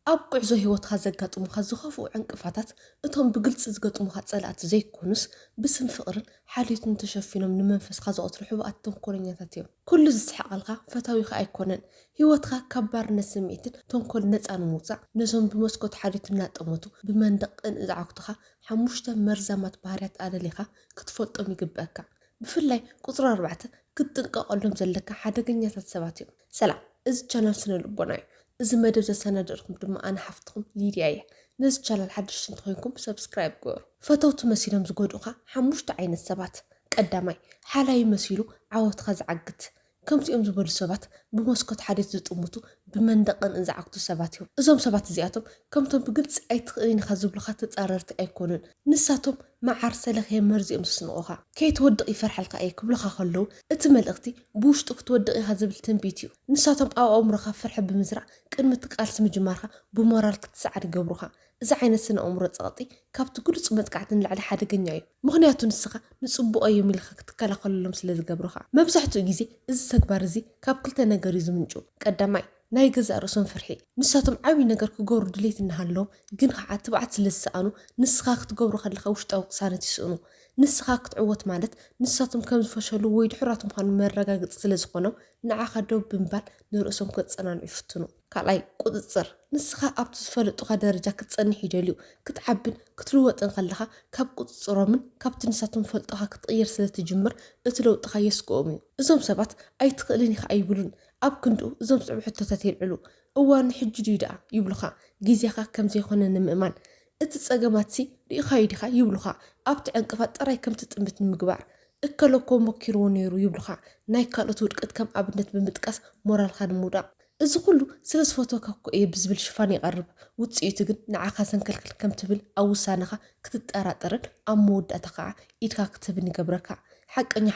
أبقى عزوه وتخزقات ومخزخف وعنقفاتات أتهم بقلت زقات ومخزلات زي كونس بسم فقر حالية تشفينا من منفس خزقات الحبوات تنقلنياتاتيو كل زحق الغا فتاوي أيكونن هيوتها كبر نسميتن تنقل نت أنا موزع نزم بمسكوت حالية نات بمندق إن إذا عقتها حموشتا مرزمات باريات آدليخا كتفوت أمي قباكا بفلاي قطر 4 كتنقا قلهم زلكا حدقنياتات سباتيو سلام إذا channel سنة لبناي إذا ما دوزا سنة دركم دما أنا حفتكم ليديايا نز channel حدش تنتخينكم سبسكرايب قور فتوت مسيلم زقودوخا حموشتا عين السبات قدامي حالاي مسيلو عاوت خز عقت كم تيوم زبول السبات بمسكوت حديث زتقمتو بمندقن إذا عقتو سباتيو إذا سبات زياتهم كم تم بقلت أي تقرين خزبل خطت أررت أيكونن نساتهم مع عرسلة هي مرزي أمسنوها كي تودقي فرح القاي كبلخا خلو اتمل اختي بوشتك تودقي هزبل تنبيتيو نساتهم أو عمرها فرح بمزرع كلمتك ألسم جمارها بمرارك تسعر قبرها إذا عين السنة عمره تغطي كابت كل صمت قاعدين على حدا جنايو مغنياتو نسخة نصبو أي ملخك تكلا خلو مسل قبرها ما بزحتو جيزي إذا تكبرزي كاب كلتا نجاريزو منجو قدامي ناي جزء رسم فرحي نساتهم عاوي نجار كجور دليت إنهالو جن خعت بعت للسانو نسخاك تجور خلي خوشت أو صارت يسأنو نسخاك تعوت مالت نساتهم كم فشلوا ويد حراتهم خان مرة قد سلزقنو نعاخ دوب بنبال نرأسهم كت سنان يفتنو كلاي قدصر نسخة أبتسفلت درجة كتصنح يدليو كتعبن كتلوت انخلها كاب قدصر من كاب تنساتهم فلطها كتغير سنة تجمر اتلو تخيس قومي إزوم سبات أي تقليني خايبلون أب كندو إزوم سبع حتى العلو أوان حج يدا يبلخا جيزيخا كم زي خونا نمأمان اتتصاقماتسي ريخا يديخا يبلخا أب تعنقفات أراي كم تتمت المقبار اكالوكو مكيرونيرو يبلخا ناي كالوتو رقت كم أبنت بمتقاس مورال خان مودا إذا كله سلس فوتو كاكو إيه بزبل شفاني يقرب وتصيتو جن نعاقا سنكلكل كم تبل أو سانخا كتتقراترن أمود أتقع إيدكا كتبني قبركا حق أني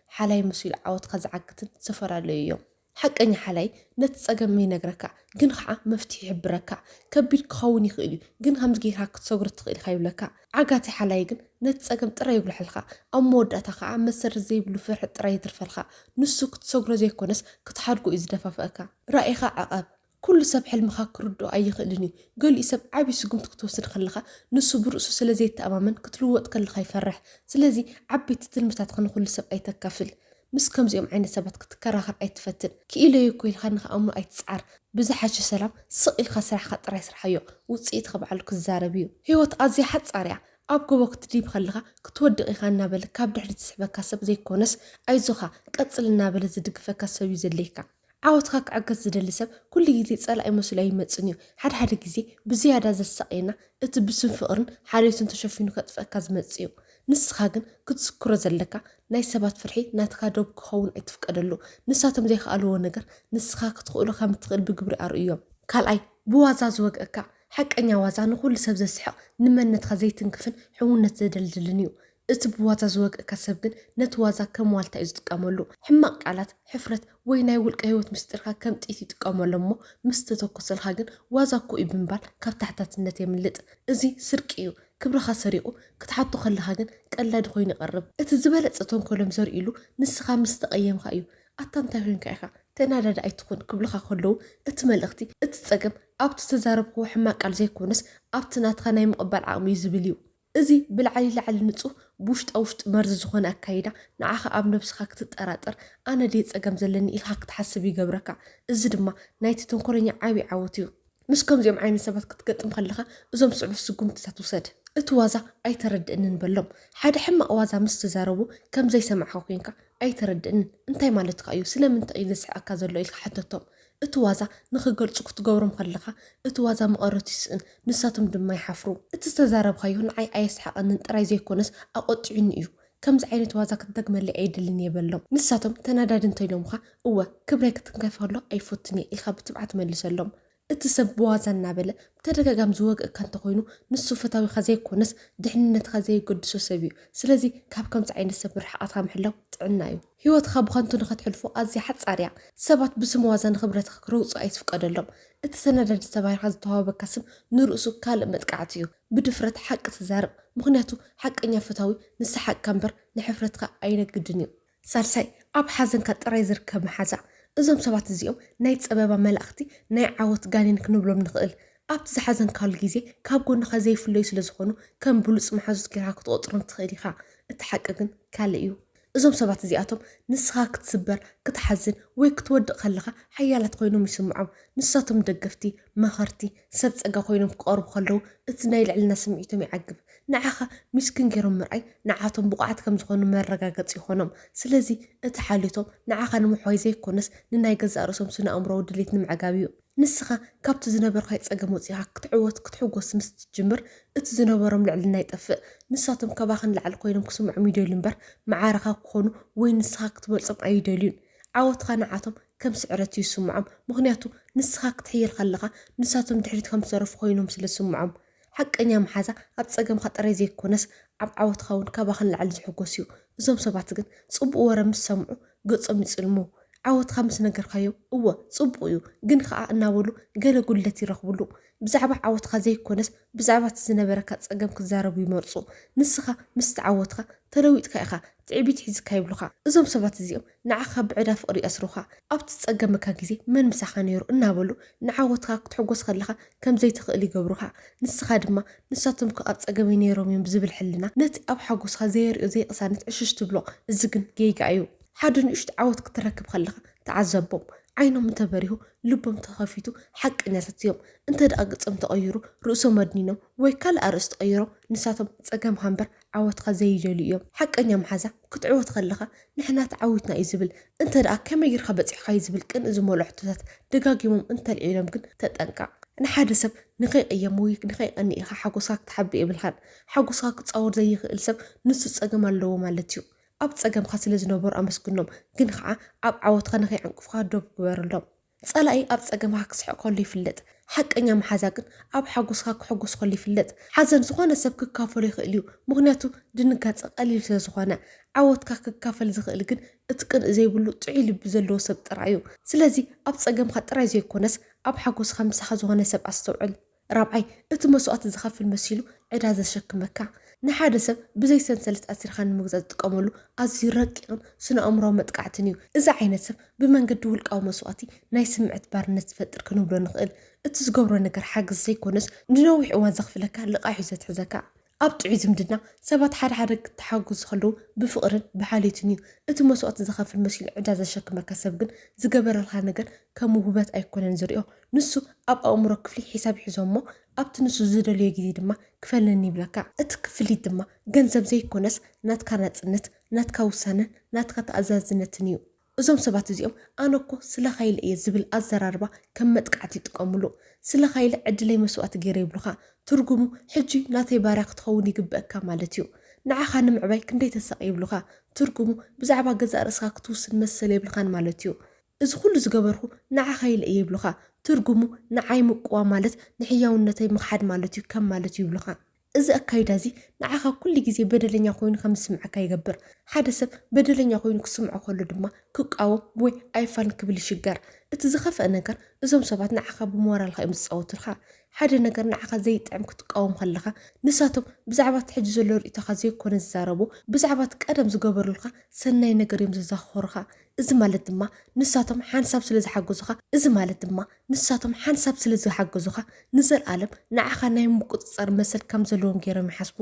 حالاين مسؤول عاوت خزعكتن سفر على يوم حق أني حالاي نتساقمي نقركا جن خا مفتيح بركا كبير كخوني خيلي جن همز جيرها كتصغر تخيل خيولكا عقاتي حالاي جن نتساقم تراي بالحلقة أمود أتقع مسر زي بلوفر تراي ترفلخا نسو كتصغر زي كونس كتحرقو إذ دفافاكا رأيخا عقاب كل سب حلم خاك ردو أي خلني قال لي سب عبي سقوم تكتوسن خلخا نسو برؤسو سلازي تأمامن كتلوت كل يفرح سلازي عبي تتلمتات خن كل سب أي تكافل مس كم زيوم عين سبت كتكرر أي تفتن كإله يكوي خنخ أمر أي تسعر بزحش سلام سئل خسر خط رئيس رحيو وتصيت خبعلك الزاربيو هو تأزي حد صارع أبقى وقت ديب خلخا كتودق إخان بل كابد حد تسحبك كسب زي كونس أيزوخا كتسل النابل زدق فكسب يزليكا عاوتك عقز زدلسب كل جزء صار أي مسؤولية متسنيو حد جزء بزيادة السقينا اتبسم فقرن حاليا تشوفينه كتفكز متسيو نسخاجن كتسكر زلكا ناي سبات فرحي ناتخادوب كخون اتفقدلو نساتم زي خالو نجر نسخاك تقولو خام تقل بجبر أريوم كالاي بوازا زوجك حق أني وازا نقول سبز السحق نمن نتخزيتن كفن حون نتزدلدلنيو اتبوازا زوج كسبن نتوازا كموالتا يزتقاملو حماق علات حفرت ويناي ولق هيوت مسترخا كم تيتي تقاملو مو مستتوكسل خاجن وازا كو يبنبال كاب تحتاتنت يملط ازي سرقيو كبرخا سريقو كتحطو خلها جن قلاد خوين يقرب اتزبالت صتون كلهم زريلو نسخا مستقيم خايو أتانتا هين كايخا تنادى أي تكون كبلخا خلو اتملختي اتسقم أبت تزارب هو حماق على زي كونس أبت ناتخا ناي مقبل عقمي زبليو إزي بالعلي لعلي نتسو بوشت أوشت مرز زخون أكايدا نعاخا أب نفسخا كتتقراتر أنا ديت أقام زلني إلها كتحسبي قبركا إزي دما نايتي تنكوريني عاوي عاوتيو مسكم زيوم عيني سبات كتقطم خلخا إزوم سعف سقوم تتاتوساد اتوازا أي تردئن نبلوم حاد حما أوازا مستزاربو كم زي سمع خوكينكا أي تردئن انتاي مالتك أيو سلام انت إذا سعاكا زلو إلك حتى توم اتوازا نخقل تسوك تقورم خلخا اتوازا مقارو تسئن نساتم دم ما يحفرو اتستزارب خيون عاي أي سحاق أن انتراي زي كونس أقوطعين إيو كم زعين توازا كتدقم اللي عيد اللي نيبلوم نساتم تناداد انتاي لومخا اوه كبريك تنكيفهلو أي فوتني إلخا بتبعت ملسلوم اتسب وازنا بلا بترجع زوج كان تقولوا نص فتاوي خزي كونس دحنا خزي قدسو سبيو سلازي كاب كم تعين السبر حقاتها محلو طعنايو هيوت خاب خانتو نخت حلفو ازي حد صاريع سبات بسم وازن خبرت كروص اي تفقدلهم اتسندد تباي خز توابا كسم نرؤسو كال متقعتيو بدفرت حق تزارب مغنياتو حقኛ فتاوي نس حق كمبر نحفرتك اينقدنيو سالساي اب حزن كطراي زركب محزا إذا سبات زيوم نايت سبب ملأختي ناي عوت جانين كنبلو بنخيل ኣብቲ ዝሓዘን ካል ግዜ ካብ ጎንኻ ዘይፍለዩ ስለ ዝኾኑ ከም ብሉፅ መሓዙት ጌርካ ክትቆጥሮም ትኽእል ኢኻ። እቲ ሓቂ ግን ካልእ እዩ። እዞም ሰባት እዚኣቶም ንስኻ ክትስበር ክትሓዝን ወይ ክትወድቕ ከለኻ ሓያላት ኮይኖም ይስምዖም። ንሳቶም ደገፍቲ መኸርቲ ሰብ ፀጋ ኮይኖም ክቐርቡ ከለዉ እቲ ናይ ልዕልና ስምዒቶም ይዓግብ። ንዓኻ ምስኪን ገይሮም ምርኣይ ንዓቶም ብቑዓት ከም ዝኾኑ መረጋገፂ ይኾኖም። ስለዚ እቲ ሓልዮቶም ንዓኻ ንምሕዋይ ዘይኮነስ ንናይ ገዛእ ርእሶም ስነ ኣእምሮዊ ድሌት ንምዕጋብ እዩ። ንስኻ ካብቲ ዝነበርካይ ፀገም ወፂኻ ክትዕወት ክትሕጎስ ምስ ትጅምር እቲ ዝነበሮም ልዕልና ይጠፍእ። ንሳቶም ካባኽን ላዕሊ ኮይኖም ክስምዖም ይደልዩ እምበር ማዕረኻ ክኾኑ ወይ ንስኻ ክትበልፆም ኣይደልዩን። ዓወትካ ንዓቶም ከም ስዕረት እዩ ይስምዖም። ምክንያቱ ንስኻ ክትሕየል ከለኻ ንሳቶም ድሕሪት ከም ዝሰረፉ ኮይኖም ስለ ዝስምዖም። ሓቀኛ መሓዛ ኣብ ፀገምካ ጥራይ ዘይኮነስ ኣብ ዓወትካ እውን ካባኽን ላዕሊ ዝሕጎስ እዩ። እዞም ሰባት ግን ፅቡቅ ወረ ምስ ሰምዑ ገፆም ይፅልሙ። ዓወትካ ምስ ነገርካዮ እወ ፅቡቅ እዩ ግን ከዓ እናበሉ ገለ ጉድለት ይረኽብሉ። ብዛዕባ ዓወትካ ዘይኮነስ ብዛዕባ እቲ ዝነበረካ ፀገም ክዛረቡ ይመርፁ። ንስኻ ምስ ተዓወትካ ተለዊጥካ ኢኻ ትዕቢት ሒዝካ ይብሉኻ። እዞም ሰባት እዚኦም ንዓኻ ብዕዳ ፍቅሪ ይኣስሩኻ። ኣብቲ ፀገምካ ግዜ መን ምሳኻ ነይሩ እናበሉ ንዓወትካ ክትሕጎስ ከለኻ ከም ዘይትኽእል ይገብሩኻ። ንስኻ ድማ ንሳቶም ኣብ ፀገመይ ነይሮም እዮም ብዝብል ሕልና ነቲ ኣብ ሓጎስካ ዘይርዮ ዘይቅሳነት ዕሽሽ ትብሎ። እዚ ግን ጌጋ እዩ። ሓደ ንእሽቶ ዓወት ክትረክብ ከለኻ ተዓዘቦም። ዓይኖም እንተበሪሁ ልቦም ተኸፊቱ ሓቀኛታት እዮም። እንተ ደኣ ገፆም ተቐይሩ ርእሶም ኣድኒኖም ወይ ካልእ ኣርእስቲ ቀይሮም ንሳቶም ፀገምካ እምበር ዓወትካ ዘይደልዩ እዮም። ሓቀኛ መሓዛ ክትዕወት ከለኻ ንሕና ተዓዊትና እዩ ዝብል እንተ ደኣ ከመይ ጌርካ በፂሕካ እዩ ዝብል ቅን ዝመልኦ ሕቶታት ደጋጊሞም እንተልዒሎም ግን ተጠንቀቕ። ንሓደ ሰብ ንኸይቀየም ወይ ንኸይቀኒ ኢኻ ሓጎስካ ክትሓቢ የብልኻን። ሓጎስካ ክፃወር ዘይኽእል ሰብ ንሱ ፀገም ኣለዎ ማለት እዩ። ኣብ ፀገምካ ስለ ዝነበሩ ኣመስግኖም፣ ግን ከዓ ኣብ ዓወትካ ንኸይዕንቅፍካ ዶብ ግበረሎም። ፀላኢ ኣብ ፀገምካ ክስሕቅ ከሎ ይፍለጥ። ሓቀኛ መሓዛ ግን ኣብ ሓጎስካ ክሕጎስ ከሎ ይፍለጥ። ሓዘን ዝኾነ ሰብ ክካፈሎ ይኽእል እዩ፣ ምክንያቱ ድንጋፀ ቀሊል ስለ ዝኾነ። ዓወትካ ክካፈል ዝኽእል ግን እቲ ቅንእ ዘይብሉ ጥዑይ ልቢ ዘለዎ ሰብ ጥራይ እዩ። ስለዚ ኣብ ፀገምካ ጥራይ ዘይኮነስ ኣብ ሓጎስካ ምሳኻ ዝኾነ ሰብ ኣስተውዕል። ራብዓይ እቲ መስዋእቲ ዝኸፍል መሲሉ ዕዳ ዘሸክመካ። ንሓደ ሰብ ብዘይ ሰንሰለት ኣሲርካ ንምግዛእ ዝጥቀመሉ ኣዝዩ ረቂቕን ስነ ኣእምሮዊ መጥቃዕትን እዩ። እዚ ዓይነት ሰብ ብመንገዲ ውልቃዊ መስዋእቲ ናይ ስምዒት ባርነት ዝፈጥር ክንብሎ ንኽእል። እቲ ዝገብሮ ነገር ሓገዝ ዘይኮነስ ንነዊሕ እዋን ዘኽፍለካ ልቃሕ እዩ ዘትሕዘካ። ኣብ ጥዑይ ዝምድና ሰባት ሓደ ሓደ ክተሓግዙ ከለዉ ብፍቕርን ብሓልዮትን እዩ። እቲ መስዋእቲ ዝኸፍል መሲሉ ዕዳ ዘሸክመካ ሰብ ግን ዝገበረልካ ነገር ከም ውህበት ኣይኮነን ዝርኦ። ንሱ ኣብ ኣእምሮ ክፍሊ ሒሳብ ሒዞ እሞ ኣብቲ ንሱ ዝደልዮ ግዜ ድማ ክፈለኒ ይብለካ። እቲ ክፍሊት ድማ ገንዘብ ዘይኮነስ ናትካ ናፅነት፣ ናትካ ውሳነን ናትካ ተኣዛዝነትን እዩ። እዞም ሰባት እዚኦም ኣነኮ ስለኻይለ እየ ዝብል ኣዘራርባ ከም መጥቃዕቲ ይጥቀምሉ። ስለኻይለ ዕድለይ መስዋእቲ ገይረ ይብሉኻ። ትርጉሙ ሕጂ ናተይ ባርያ ክትኸውን ይግብአካ ማለት እዩ። ንዓኻ ንምዕባይ ክንደይ ተሳቕ ይብሉኻ። ትርጉሙ ብዛዕባ ገዛእ ርእስካ ክትውስን መሰለ ይብልኻን ማለት እዩ። እዚ ኩሉ ዝገበርኩ ንዓኻ ኢለ እየ ይብሉኻ። ትርጉሙ ንዓይ ምቁዋ ማለት ንሕያውነተይ ምኽሓድ ማለት እዩ ከም ማለት እዩ ይብሉኻ። እዚ ኣካይዳ እዚ ንዓኻ ኩሉ ግዜ በደለኛ ኮይኑ ከም ዝስምዓካ ይገብር። ሓደ ሰብ በደለኛ ኮይኑ ክስምዖ ከሎ ድማ ክቃወም ወይ ኣይፋን ክብል ይሽገር። እቲ ዝኸፍአ ነገር እዞም ሰባት ንዓኻ ብሞራልካ እዮም ዝፃወቱልካ። ሓደ ነገር ንዓኻ ዘይጥዕም ክትቃወም ከለኻ ንሳቶም ብዛዕባ ትሕጂ ዘሎ ርእቶኻ ዘይኮነ ዝዛረቡ ብዛዕባ ቀደም ዝገበሩልካ ሰናይ ነገር እዮም ዝዛኽሩኻ። እዚ ማለት ድማ ንሳቶም ሓንሳብ ስለ ዝሓገዙኻ ንዘለኣለም ንዓኻ ናይ ምቁፅፃር መሰል ከም ዘለዎም ገይሮም ይሓስቡ።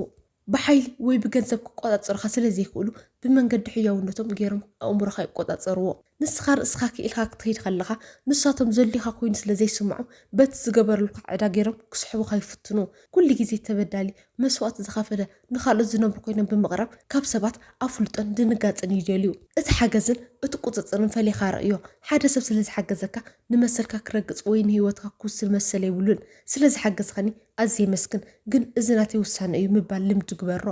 ብሓይሊ ወይ ብገንዘብ ክቆፃፀሩካ ስለዘይክእሉ ብመንገዲ ሕያውነቶም ገይሮም ኣእምሮካ ይቆፃፀርዎ። ንስኻ ርእስካ ክኢልካ ክትኸይድ ከለኻ ንሳቶም ዘልዩካ ኮይኑ ስለዘይስምዖም በቲ ዝገበሩልካ ዕዳ ገይሮም ክስሕቡካ ይፍትኑ። ኩሉ ግዜ ተበዳሊ መስዋእቲ ዝኸፈለ ንኻልኦት ዝነብሩ ኮይኖም ብምቕራብ ካብ ሰባት ኣፍልጦን ድንጋፅን ይደልዩ። እቲ ሓገዝን እቲ ቁፅፅርን ፈሊኻ ርእዮ። ሓደ ሰብ ስለዝሓገዘካ ንመሰልካ ክረግፅ ወይ ንሂወትካ ክውስል መሰለ ይብሉን። ስለዝሓገዝከኒ ኣዝየ መስግን፣ ግን እዚ ናተይ ውሳነ እዩ ምባል ልምዲ ግበሮ።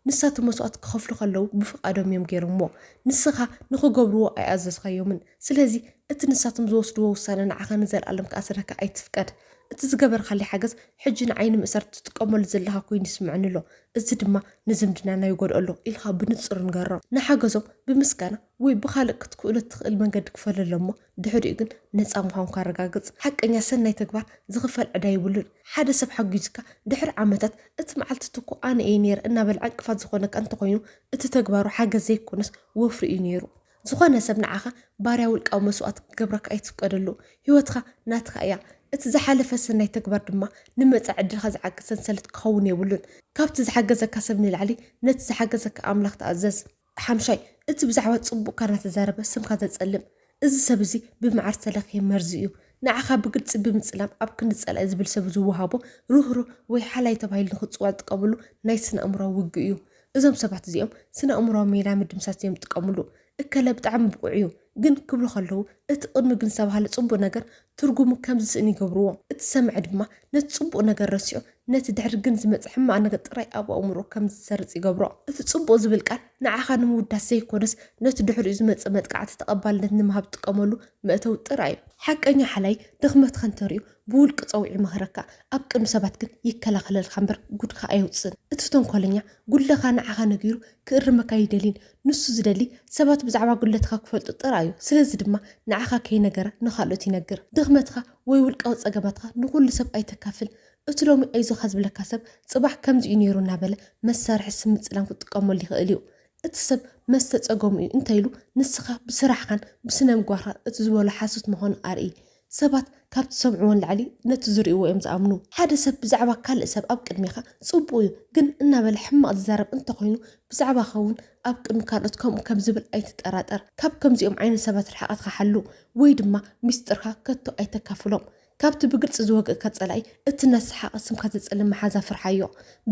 ንሳቶም መስዋእቲ ክኸፍሉ ከለዉ ብፍቃዶም እዮም ገይሮምዎ። ንስኻ ንኽገብርዎ ኣይኣዘዝካዮምን። ስለዚ እቲ ንሳቶም ዝወስድዎ ውሳነ ንዓኻ ንዘለኣለም ክኣስረካ ኣይትፍቀድ። እቲ ዝገበርካለይ ሓገዝ ሕጂ ንዓይኒ ምእሳር ትጥቀመሉ ዘለካ ኮይኑ ይስምዐኒ ኣሎ። እዚ ድማ ንዝምድናና ይጎድአሎ ኢልካ ብንፁር ንገሮም። ንሓገዞም ብምስጋና ወይ ብካልእ ክትክእሎ ትኽእል መንገዲ ክፈለሎ እሞ ድሕሪኡ ግን ነፃ ምዃንካ ረጋግፅ። ሓቀኛ ሰናይ ተግባር ዝኽፈል ዕዳ ይብሉን። ሓደ ሰብ ሓጊዙካ ድሕሪ ዓመታት እቲ መዓልቲ ትኩ ኣነ እየ ነይረ እናበልዓ እንቅፋት ዝኾነካ እንተኮይኑ እቲ ተግባሩ ሓገዝ ዘይኮነስ ወፍሪ እዩ ነይሩ። ዝኾነ ሰብ ንዓኻ ባርያ ውልቃዊ መስዋዕት ክገብረካ ኣይትፍቀደሉ ህይወትካ ናትካ እያ እቲ ዝሓለፈ ሰናይ ተግባር ድማ ንመጻኢ ዕድልካ ዝዓግዝ ሰንሰለት ክኸውን የብሉን ካብቲ ዝሓገዘካ ሰብ ንላዕሊ ነቲ ዝሓገዘካ ኣምላኽ ተኣዘዝ ሓምሻይ እቲ ብዛዕባ ጽቡቕካ እናተዛረበ ስምካ ዘጸልም እዚ ሰብ እዚ ብመዓር ዝተለኽየ መርዚ እዩ ንዓኻ ብግልፂ ብምፅላም ኣብ ክንዲ ጸላኢ ዝብል ሰብ ዝወሃቦ ሩህሩህ ወይ ሓላይ ተባሂሉ ንክፅዋዕ ዝጥቀምሉ ናይ ስነ ኣእምሮዊ ውግእ እዩ እዞም ሰባት እዚኦም ስነ ኣእምሮዊ ሜላ ምድምሳት እዮም ዝጥቀምሉ እከለ ብጣዕሚ ብቁዕ እዩ ግን ክብሉ ከለዉ እቲ ቅድሚ ግን ዝተባሃለ ጽቡቕ ነገር ትርጉሙ ከም ዝስእን ይገብርዎ እቲ ሰምዒ ድማ ነቲ ጽቡቕ ነገር ረሲዑ ነቲ ድሕሪ ግን ዝመፅእ ሕማቕ ነገር ጥራይ ኣብ ኣእምሮ ከም ዝሰርፅ ይገብሮ እቲ ጽቡቕ ዝብል ቃል ንዓኻ ንምውዳስ ዘይኮነስ ነቲ ድሕሪኡ ዝመፅእ መጥቃዕቲ ተቐባልነት ንምሃብ ዝጥቀመሉ መእተዊ ጥራይ እዩ ሓቀኛ ሓላይ ድኽመትካ እንተሪኡ ብውልቂ ፀውዒ ይመኽረካ ኣብ ቅድሚ ሰባት ግን ይከላኸለልካ እምበር ጉድካ ኣይውፅን እቲ ተንኮለኛ ጉለኻ ንዓኻ ነጊሩ ክእርመካ ይደሊን ንሱ ዝደሊ ሰባት ብዛዕባ ጉለትካ ክፈልጡ ጥራይ እዩ ስለዚ ድማ ንዓኻ ከይነገረ ንኻልኦት ይነግር ድኽመትካ ወይ ውልቃዊ ፀገማትካ ንኩሉ ሰብ ኣይተካፍል እቲ ሎሚ ኣይዞካ ዝብለካ ሰብ ጽባሕ ከምዚ እዩ ነይሩ እናበለ መሳርሒ ስምፅላን ክጥቀመሉ ይኽእል እዩ እቲ ሰብ መስተፀገሙ እዩ እንተይሉ ንስኻ ብስራሕካን ብስነ ምግባርካ እቲ ዝበሎ ሓሱት ምዃኑ ኣርኢ ሰባት ካብቲ ሰምዕዎን ላዕሊ ነቲ ዝርእይዎ እዮም ዝኣምኑ ሓደ ሰብ ብዛዕባ ካልእ ሰብ ኣብ ቅድሚኻ ጽቡቕ እዩ ግን እናበለ ሕማቕ ዝዛረብ እንተኮይኑ ብዛዕባኻ እውን ኣብ ቅድሚ ካልኦት ከምኡ ከም ዝብል ኣይትጠራጠር ካብ ከምዚኦም ዓይነት ሰባት ርሓቐትካ ሓሉ ወይ ድማ ሚስጥርካ ከቶ ኣይተካፍሎም ካብቲ ብግልፂ ዝወግእካ ጸላኢ እቲ ነስሓቐ ስምካ ዘጸልም መሓዛ ፍርሓዮ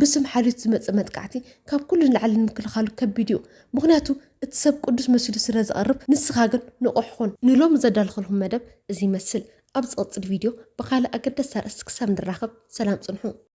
ብስም ሓሊት ዝመፅእ መጥቃዕቲ ካብ ኩሉ ንላዕሊ ንምክልኻሉ ከቢድ እዩ ምክንያቱ እቲ ሰብ ቅዱስ መሲሉ ስለ ዝቐርብ ንስኻ ግን ንቑሕ ኩን ንሎም ዘዳልኽልኩም መደብ እዚ ይመስል ኣብ ዝቕፅል ቪድዮ ብካልእ ኣገዳሲ ኣርእስቲ ክሳብ ንራኸብ ሰላም ፅንሑ